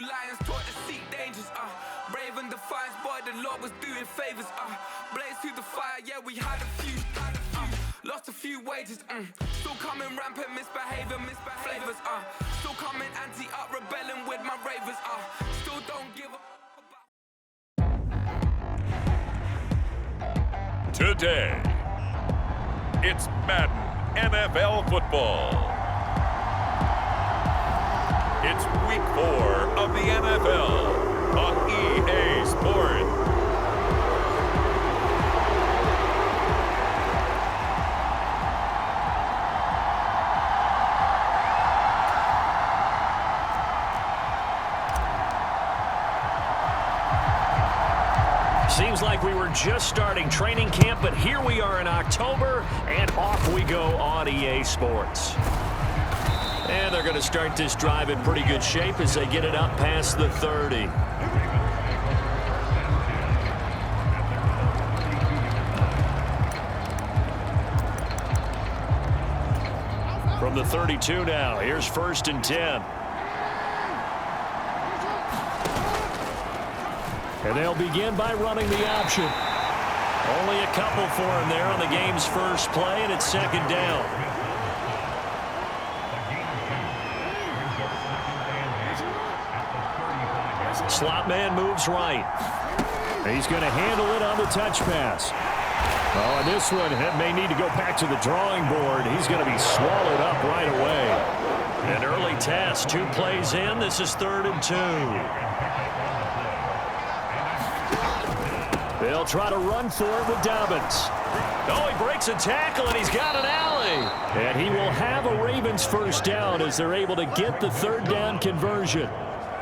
lions taught to seek dangers, Raven defiance, boy, the Lord was doing favors, blaze through the fire, yeah, we had a few, lost a few wages, still coming rampant, misbehavior, flavors, still coming anti-up, rebelling with my ravers, still don't give up. Today, it's Madden NFL football. It's week 4 of the NFL on EA Sports. Seems like we were just starting training camp, but here we are in October, and off we go on EA Sports. And they're going to start this drive in pretty good shape as they get it up past the 30. From the 32 now, here's 1st and 10. And they'll begin by running the option. Only a couple for him there on the game's first play, and it's 2nd down. Slot man moves right. He's going to handle it on the touch pass. Oh, and this one may need to go back to the drawing board. He's going to be swallowed up right away. An early test, 2 plays in. This is 3rd and 2. They'll try to run for it with Dobbins. Oh, he breaks a tackle, and he's got an alley. And he will have a Ravens first down as they're able to get the 3rd down conversion.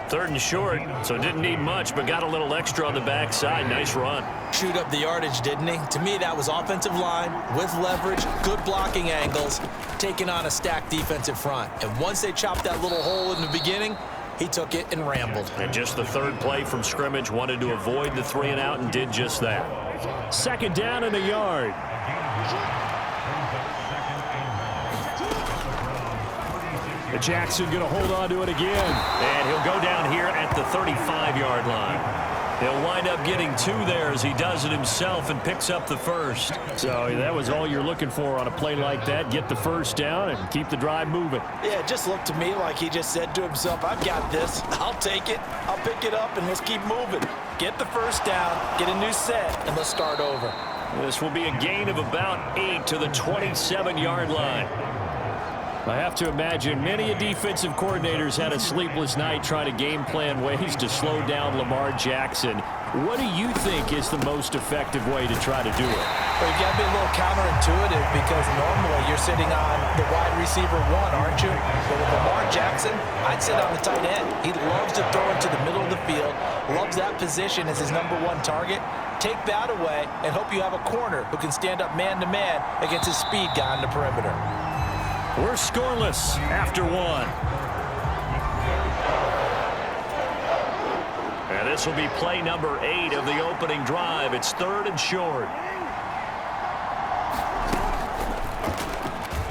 3rd and short, so didn't need much, but got a little extra on the backside. Nice run. Shoot up the yardage, didn't he? To me, that was offensive line with leverage, good blocking angles, taking on a stacked defensive front. And once they chopped that little hole in the beginning, he took it and rambled. And just the 3rd play from scrimmage, wanted to avoid the 3 and out and did just that. 2nd down and a yard. Jackson going to hold on to it again. And he'll go down here at the 35-yard line. He'll wind up getting 2 there as he does it himself and picks up the 1st. So that was all you're looking for on a play like that. Get the 1st down and keep the drive moving. Yeah, it just looked to me like he just said to himself, I've got this. I'll take it. I'll pick it up, and let's keep moving. Get the 1st down, get a new set, and let's start over. This will be a gain of about 8 to the 27-yard line. I have to imagine many defensive coordinators had a sleepless night trying to game plan ways to slow down Lamar Jackson. What do you think is the most effective way to try to do it? Well, you've got to be a little counterintuitive because normally you're sitting on the wide receiver 1, aren't you? But with Lamar Jackson, I'd sit on the tight end. He loves to throw it to the middle of the field, loves that position as his #1 target. Take that away and hope you have a corner who can stand up man-to-man against his speed guy on the perimeter. We're scoreless after 1. And this will be play number 8 of the opening drive. It's 3rd and short.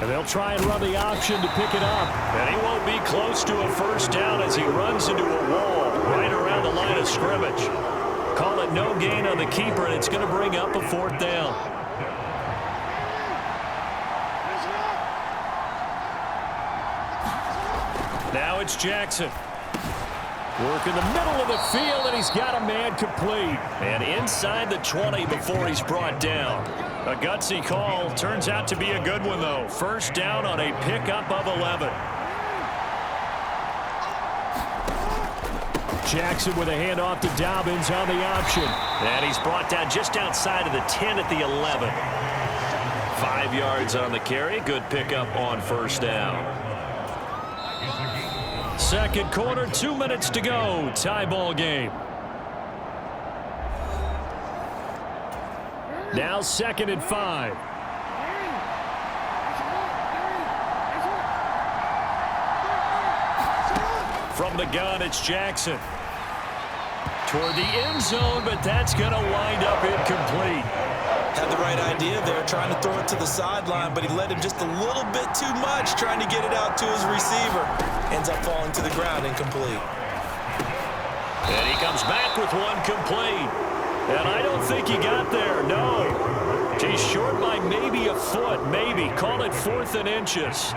And they'll try and run the option to pick it up. And he won't be close to a 1st down as he runs into a wall right around the line of scrimmage. Call it no gain on the keeper, and it's going to bring up a 4th down. Now it's Jackson. Work in the middle of the field, and he's got a man complete. And inside the 20 before he's brought down. A gutsy call. Turns out to be a good one, though. 1st down on a pickup of 11. Jackson with a handoff to Dobbins on the option. And he's brought down just outside of the 10 at the 11. 5 yards on the carry. Good pickup on 1st down. 2nd quarter, 2 minutes to go. Tie ball game. Now 2nd and 5. From the gun, it's Jackson. Toward the end zone, but that's going to wind up incomplete. Had the right idea there, trying to throw it to the sideline, but he led him just a little bit too much, trying to get it out to his receiver. Ends up falling to the ground, incomplete. And he comes back with one complete. And I don't think he got there, no. He's short by maybe a foot, maybe. Call it 4th and inches.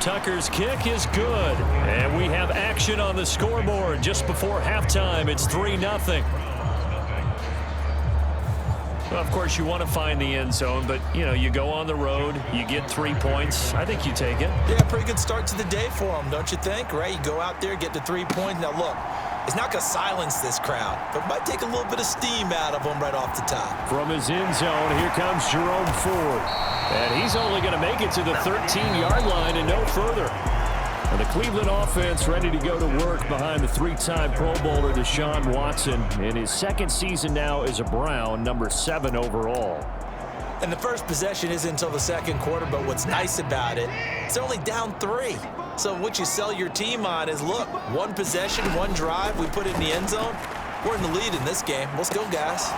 Tucker's kick is good. And we have action on the scoreboard just before halftime. It's 3-0. Well, of course, you want to find the end zone, but, you know, you go on the road, you get 3 points. I think you take it. Yeah, pretty good start to the day for them, don't you think? Right? You go out there, get to 3 points. Now, look, it's not going to silence this crowd, but it might take a little bit of steam out of them right off the top. From his end zone, here comes Jerome Ford. And he's only going to make it to the 13-yard line and no further. And the Cleveland offense ready to go to work behind the 3-time Pro Bowler Deshaun Watson in his second season now as a Brown, number 7 overall. And the first possession isn't until the second quarter, but what's nice about it, it's only down 3. So what you sell your team on is, look, 1 possession, 1 drive, we put it in the end zone. We're in the lead in this game. Let's go, guys.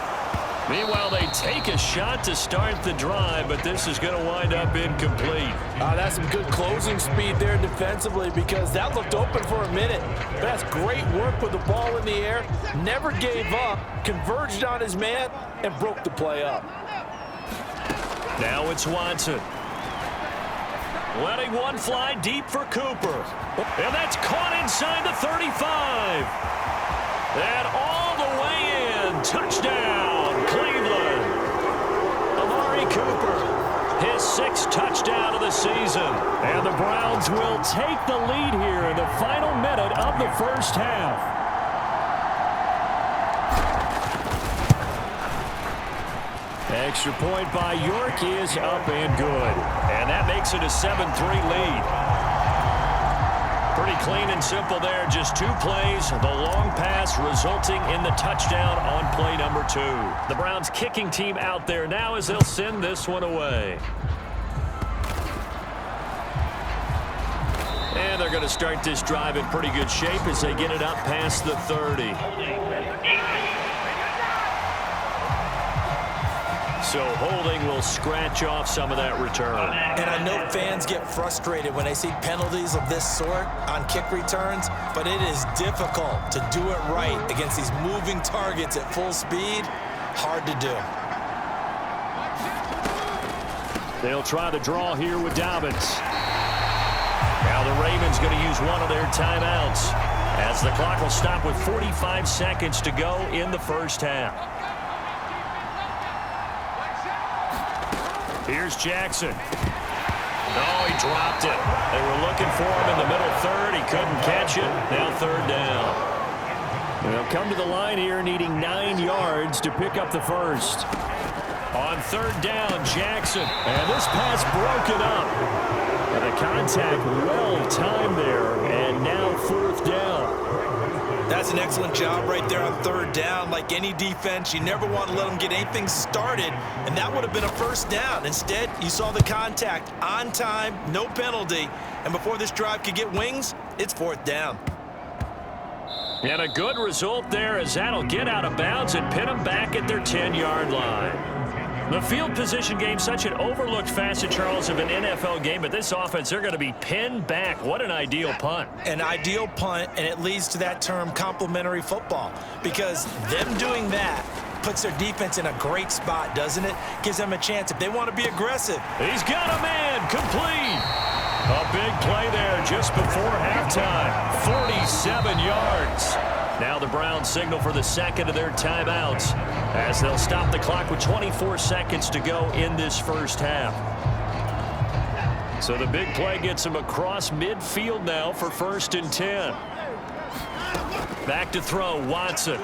Meanwhile, they take a shot to start the drive, but this is going to wind up incomplete. That's some good closing speed there defensively because that looked open for a minute. But that's great work with the ball in the air. Never gave up, converged on his man, and broke the play up. Now it's Watson. Letting one fly deep for Cooper. And that's caught inside the 35. And all the way in. Touchdown, Cleveland. Amari Cooper, his 6th touchdown of the season. And the Browns will take the lead here in the final minute of the first half. Extra point by York is up and good. And that makes it a 7-3 lead. Pretty clean and simple there. Just 2 plays. The long pass resulting in the touchdown on play number 2. The Browns kicking team out there now as they'll send this one away. And they're going to start this drive in pretty good shape as they get it up past the 30. So holding will scratch off some of that return. And I know fans get frustrated when they see penalties of this sort on kick returns, but it is difficult to do it right against these moving targets at full speed. Hard to do. They'll try the draw here with Dobbins. Now the Ravens going to use one of their timeouts as the clock will stop with 45 seconds to go in the first half. Here's Jackson. Oh, he dropped it. They were looking for him in the middle third. He couldn't catch it. Now 3rd down. They'll come to the line here needing 9 yards to pick up the first. On 3rd down, Jackson. And this pass broken up. And the contact well timed there. And now 4th down. That's an excellent job right there on 3rd down. Like any defense, you never want to let them get anything started, and that would have been a first down. Instead, you saw the contact on time, no penalty, and before this drive could get wings, it's 4th down. And a good result there as that'll get out of bounds and pin them back at their 10-yard line. The field position game, such an overlooked facet, Charles, of an NFL game, but this offense, they're going to be pinned back. What an ideal punt. An ideal punt, and it leads to that term complementary football, because them doing that puts their defense in a great spot, doesn't it? Gives them a chance if they want to be aggressive. He's got a man, complete. A big play there just before halftime, 47 yards. Now the Browns signal for the second of their timeouts as they'll stop the clock with 24 seconds to go in this first half. So the big play gets them across midfield now for 1st and 10. Back to throw, Watson.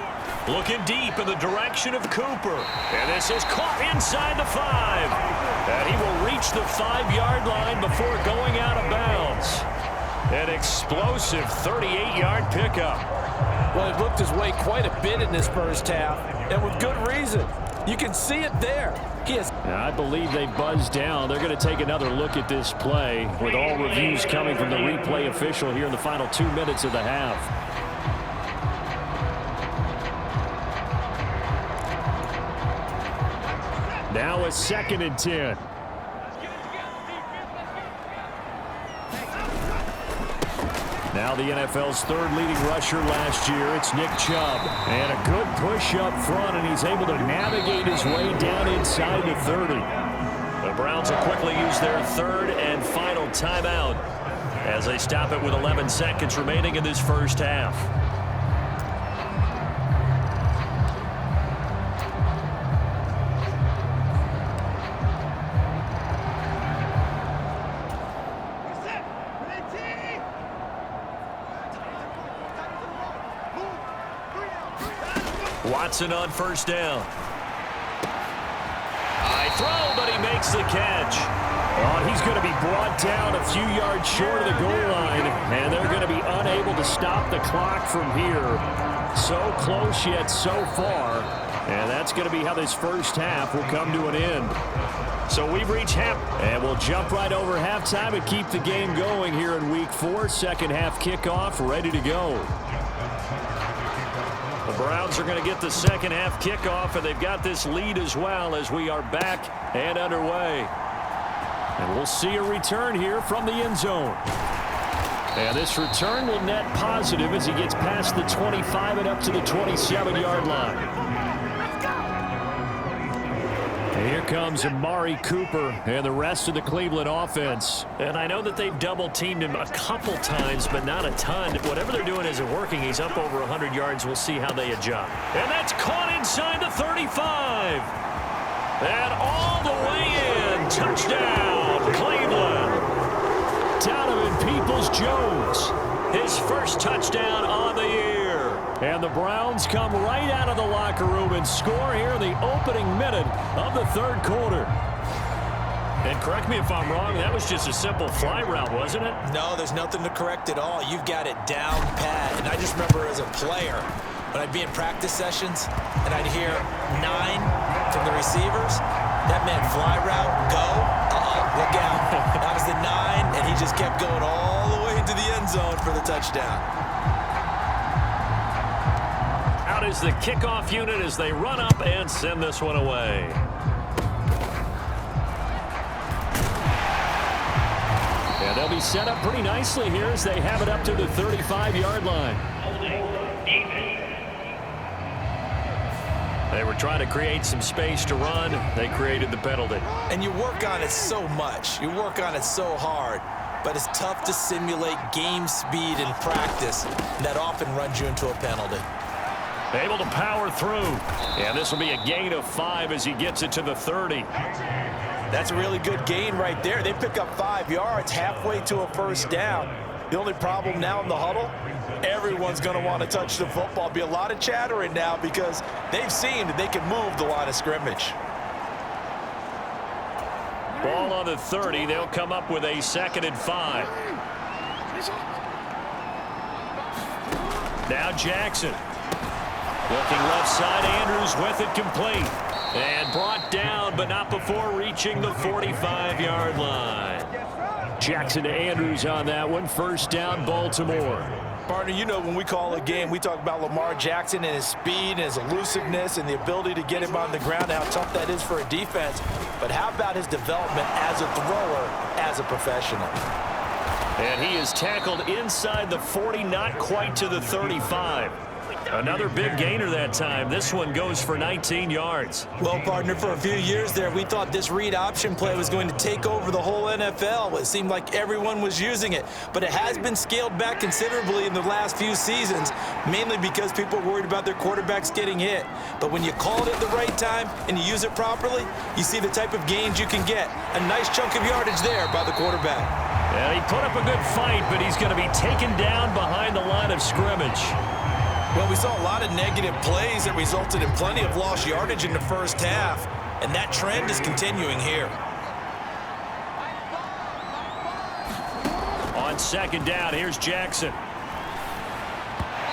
Looking deep in the direction of Cooper. And this is caught inside the 5. And he will reach the 5-yard line before going out of bounds. An explosive 38-yard pickup. Well, he looked his way quite a bit in this first half, and with good reason. You can see it there. I believe they buzzed down. They're going to take another look at this play with all reviews coming from the replay official here in the final 2 minutes of the half. Now a 2nd and 10. Now the NFL's third leading rusher last year, it's Nick Chubb. And a good push up front, and he's able to navigate his way down inside the 30. The Browns will quickly use their third and final timeout as they stop it with 11 seconds remaining in this first half. Watson on first down. High throw, but he makes the catch. Oh, he's going to be brought down a few yards short of the goal line, and they're going to be unable to stop the clock from here. So close yet so far, and that's going to be how this first half will come to an end. So we've reached half, and we'll jump right over halftime and keep the game going here in Week 4. Second half kickoff ready to go. The Browns are going to get the second half kickoff, and they've got this lead as well as we are back and underway. And we'll see a return here from the end zone. And this return will net positive as he gets past the 25 and up to the 27-yard line. And here comes Amari Cooper and the rest of the Cleveland offense. And I know that they've double-teamed him a couple times, but not a ton. Whatever they're doing isn't working. He's up over 100 yards. We'll see how they adjust. And that's caught inside the 35. And all the way in. Touchdown, Cleveland. Donovan Peoples-Jones, his first touchdown on the year. And the Browns come right out of the locker room and score here in the opening minute of the third quarter. And correct me if I'm wrong, that was just a simple fly route, wasn't it? No, there's nothing to correct at all. You've got it down pat. And I just remember as a player, when I'd be in practice sessions and I'd hear 9 from the receivers, that meant fly route, go, look out. That was the 9, and he just kept going all the way into the end zone for the touchdown. Out is the kickoff unit as they run up and send this one away. And they'll be set up pretty nicely here as they have it up to the 35-yard line. They were trying to create some space to run. They created the penalty. And you work on it so much. You work on it so hard. But it's tough to simulate game speed in practice. And that often runs you into a penalty. Able to power through. And this will be a gain of 5 as he gets it to the 30. That's a really good gain right there. They pick up 5 yards halfway to a first down. The only problem now in the huddle, everyone's going to want to touch the football. Be a lot of chattering now because they've seen that they can move the line of scrimmage. Ball on the 30. They'll come up with a 2nd and 5. Now Jackson. Looking left side, Andrews with it complete. And brought down, but not before reaching the 45-yard line. Jackson to Andrews on that one. First down, Baltimore. Partner, you know when we call a game, we talk about Lamar Jackson and his speed and his elusiveness and the ability to get him on the ground and how tough that is for a defense. But how about his development as a thrower, as a professional? And he is tackled inside the 40, not quite to the 35. Another big gainer that time. This one goes for 19 yards. Well, partner, for a few years there, we thought this read option play was going to take over the whole NFL. It seemed like everyone was using it. But it has been scaled back considerably in the last few seasons, mainly because people are worried about their quarterbacks getting hit. But when you call it at the right time and you use it properly, you see the type of gains you can get. A nice chunk of yardage there by the quarterback. Yeah, he put up a good fight, but he's going to be taken down behind the line of scrimmage. Well, we saw a lot of negative plays that resulted in plenty of lost yardage in the first half, and that trend is continuing here. On 2nd down, here's Jackson.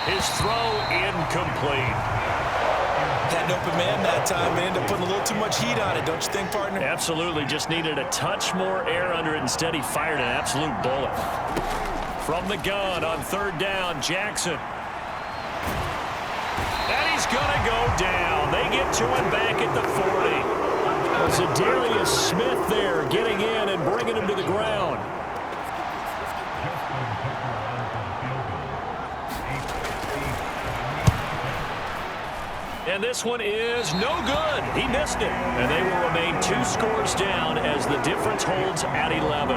His throw incomplete. Had an open man that time and ended up putting a little too much heat on it, don't you think, partner? Absolutely. Just needed a touch more air under it. Instead, he fired an absolute bullet. From the gun on 3rd down, Jackson. And he's going to go down. They get to him back at the 40. Zadarius Smith there getting in and bringing him to the ground. And this one is no good. He missed it. And they will remain 2 scores down as the difference holds at 11.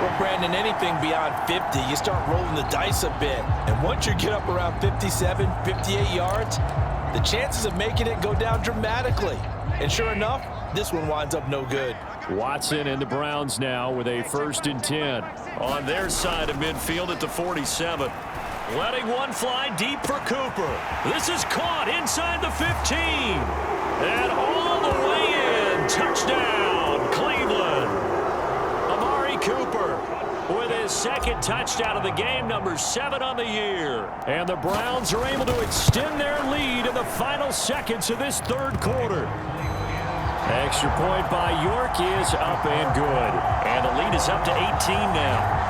Well, Brandon, anything beyond 50, you start rolling the dice a bit. And once you get up around 57, 58 yards, the chances of making it go down dramatically. And sure enough, this one winds up no good. Watson and the Browns now with a 1st and 10. On their side of midfield at the 47. Letting one fly deep for Cooper. This is caught inside the 15. And all the way in. Touchdown, Cleveland. Amari Cooper with his 2nd touchdown of the game, number 7 on the year. And the Browns are able to extend their lead in the final seconds of this 3rd quarter. Extra point by York is up and good. And the lead is up to 18 now.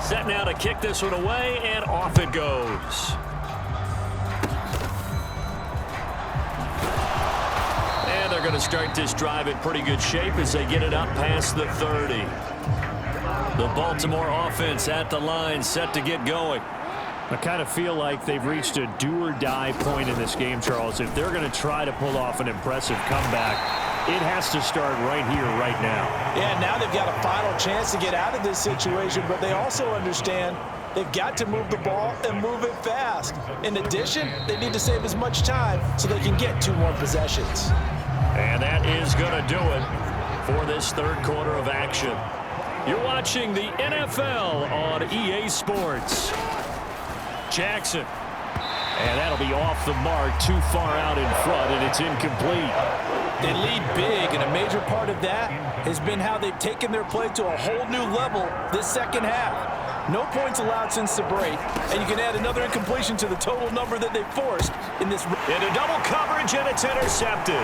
Set now to kick this one away, and off it goes. And they're going to start this drive in pretty good shape as they get it up past the 30. The Baltimore offense at the line, set to get going. I kind of feel like they've reached a do-or-die point in this game, Charles. If they're going to try to pull off an impressive comeback, it has to start right here, right now. Yeah, now they've got a final chance to get out of this situation, but they also understand they've got to move the ball and move it fast. In addition, they need to save as much time so they can get 2 more possessions. And that is going to do it for this 3rd quarter of action. You're watching the NFL on EA Sports. Jackson. And that'll be off the mark, too far out in front, and it's incomplete. They lead big, and a major part of that has been how they've taken their play to a whole new level this 2nd half. No points allowed since the break, and you can add another incompletion to the total number that they forced in this. Into double coverage, and it's intercepted.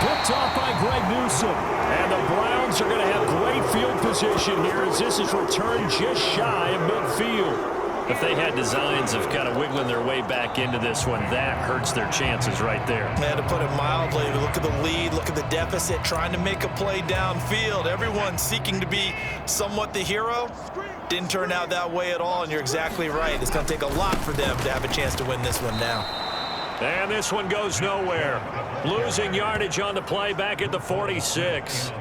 Picked off by Greg Newsome. And the Browns are going to have great field position here as this is returned just shy of midfield. If they had designs of kind of wiggling their way back into this one, that hurts their chances right there. Yeah, to put it mildly, look at the lead, look at the deficit, trying to make a play downfield. Everyone seeking to be somewhat the hero. Didn't turn out that way at all, and you're exactly right. It's going to take a lot for them to have a chance to win this one now. And this one goes nowhere. Losing yardage on the play back at the 46.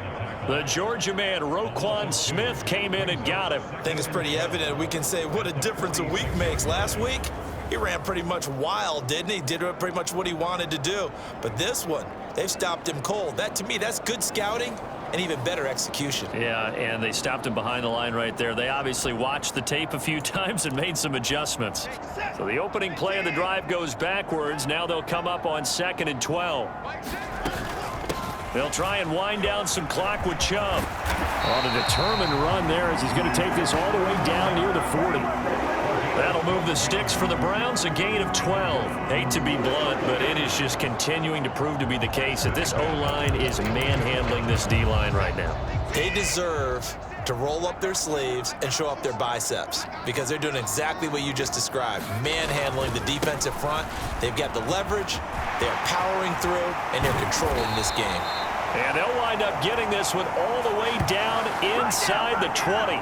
The Georgia man, Roquan Smith, came in and got him. I think it's pretty evident. We can say what a difference a week makes. Last week, he ran pretty much wild, didn't he? Did pretty much what he wanted to do. But this one, they've stopped him cold. That, to me, that's good scouting and even better execution. Yeah, and they stopped him behind the line right there. They obviously watched the tape a few times and made some adjustments. So the opening play of the drive goes backwards. Now they'll come up on 2nd and 12. They'll try and wind down some clock with Chubb. On a determined run there as he's going to take this all the way down near the 40. That'll move the sticks for the Browns, a gain of 12. Hate to be blunt, but it is just continuing to prove to be the case that this O-line is manhandling this D-line right now. They deserve to roll up their sleeves and show up their biceps because they're doing exactly what you just described, manhandling the defensive front. They've got the leverage, they're powering through, and they're controlling this game. And they'll wind up getting this one all the way down inside the 20.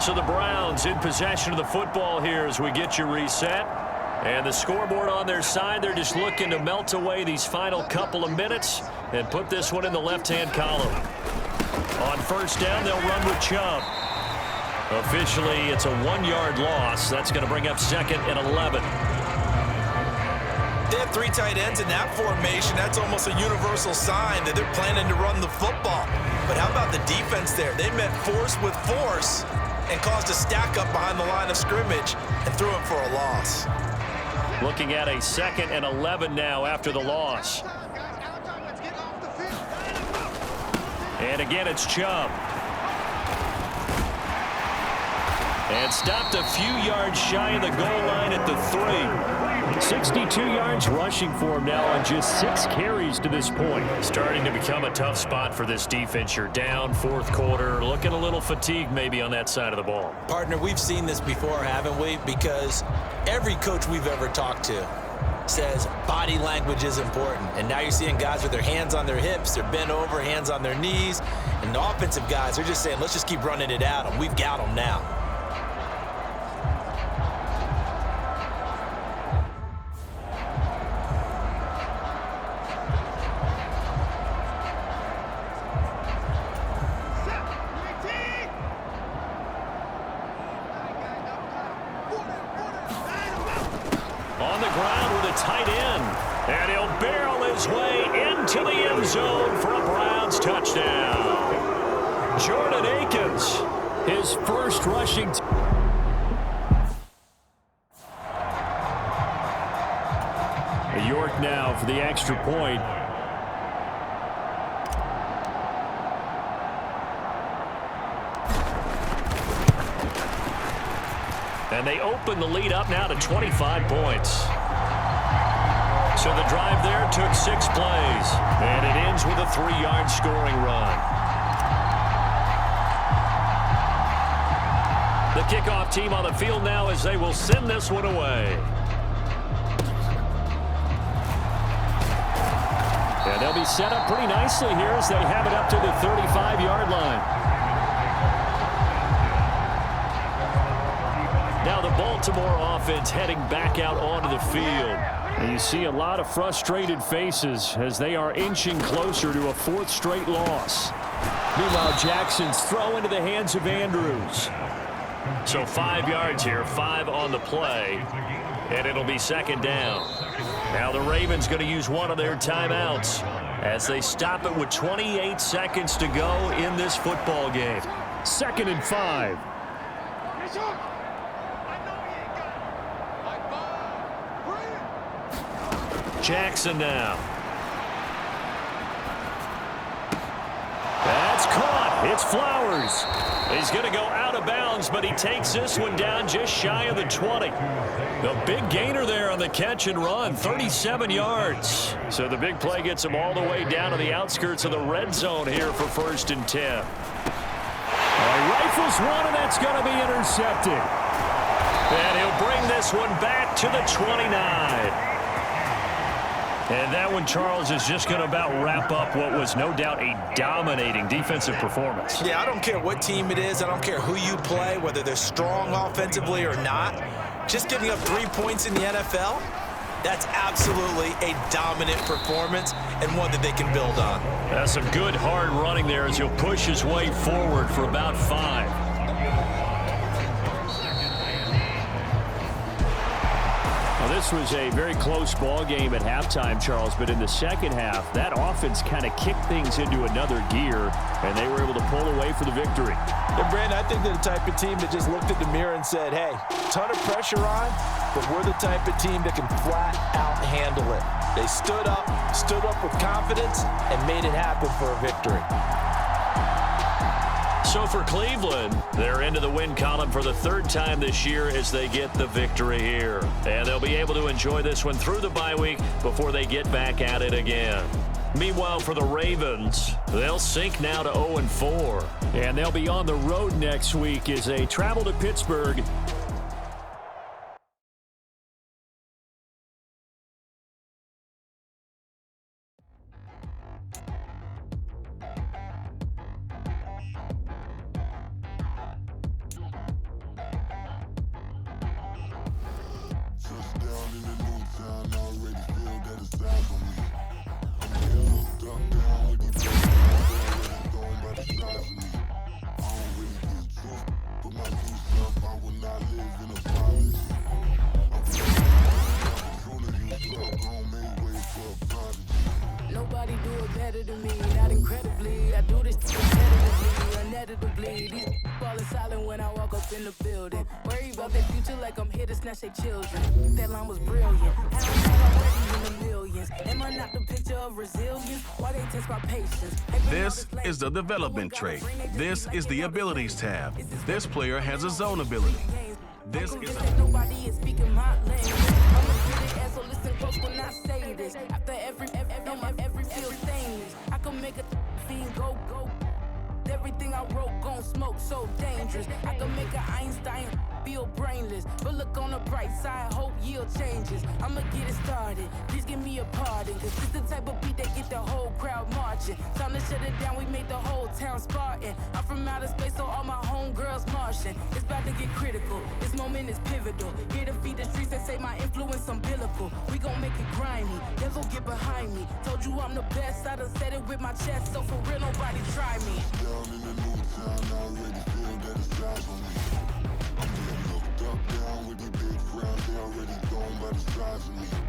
So the Browns in possession of the football here as we get you reset. And the scoreboard on their side, they're just looking to melt away these final couple of minutes and put this one in the left-hand column. On 1st down, they'll run with Chubb. Officially, it's a 1-yard loss. That's going to bring up 2nd and 11. They have 3 tight ends in that formation. That's almost a universal sign that they're planning to run the football. But how about the defense there? They met force with force and caused a stack up behind the line of scrimmage and threw it for a loss. Looking at a 2nd and 11 now after the loss. And again, it's Chubb. And stopped a few yards shy of the goal line at the 3. 62 yards rushing for him now on just 6 carries to this point. Starting to become a tough spot for this defense. You're down 4th quarter, looking a little fatigued maybe on that side of the ball. Partner, we've seen this before, haven't we? Because every coach we've ever talked to says body language is important. And now you're seeing guys with their hands on their hips, they're bent over, hands on their knees. And the offensive guys, they're just saying, let's just keep running it at them. We've got them now. On the ground with a tight end. And he'll barrel his way into the end zone for a Browns touchdown. Jordan Akins, his first rushing. York now for the extra point. And they open the lead up now to 25 points. So the drive there took 6 plays. And it ends with a 3-yard scoring run. The kickoff team on the field now as they will send this one away. And they'll be set up pretty nicely here as they have it up to the 35-yard line. Now the Baltimore offense heading back out onto the field. And you see a lot of frustrated faces as they are inching closer to a 4th straight loss. Meanwhile, Jackson's throw into the hands of Andrews. So 5 yards here, 5 on the play, and it'll be 2nd down. Now the Ravens going to use one of their timeouts as they stop it with 28 seconds to go in this football game. 2nd and 5. Jackson now. That's caught. It's Flowers. He's going to go out of bounds, but he takes this one down just shy of the 20. The big gainer there on the catch and run, 37 yards. So the big play gets him all the way down to the outskirts of the red zone here for 1st and 10. Rifles one, and that's going to be intercepted. And he'll bring this one back to the 29. And that one, Charles, is just going to about wrap up what was no doubt a dominating defensive performance. Yeah, I don't care what team it is. I don't care who you play, whether they're strong offensively or not. Just giving up 3 points in the NFL, that's absolutely a dominant performance and one that they can build on. That's some good hard running there as he'll push his way forward for about 5. This was a very close ball game at halftime, Charles, but in the second half, that offense kind of kicked things into another gear, and they were able to pull away for the victory. Yeah, Brandon, I think they're the type of team that just looked in the mirror and said, hey, ton of pressure on, but we're the type of team that can flat out handle it. They stood up with confidence, and made it happen for a victory. So for Cleveland, they're into the win column for the 3rd time this year as they get the victory here. And they'll be able to enjoy this one through the bye week before they get back at it again. Meanwhile, for the Ravens, they'll sink now to 0-4. And they'll be on the road next week as they travel to Pittsburgh. Say children. That line was brilliant. Already in the millions. Am I not the picture of resilience? Why they test my patience? This is the development trait. This is the abilities tab. This player has a zone ability. This is nobody is speaking my language. I'm a good so listen close when I say this. After every field stainless, I can make a fiend go. Everything I wrote go don't smoke, so dangerous. I can make an Einstein feel brainless, but look on the bright side, hope yield changes. I'ma get it started, please give me a pardon, cause this the type of beat that get the whole crowd marching. Time to shut it down, we made the whole town Spartan. I'm from outer space, so all my homegirls Martian. It's about to get critical, this moment is pivotal. Here to feed the streets and say my influence umbilical. We gon' make it grimy, never get behind me. Told you I'm the best, I done said it with my chest, so for real nobody try me. Down in the new town, I already feel that it's eyes on me. I'm getting looked up, down with the big crowd, they already gone by the size of me.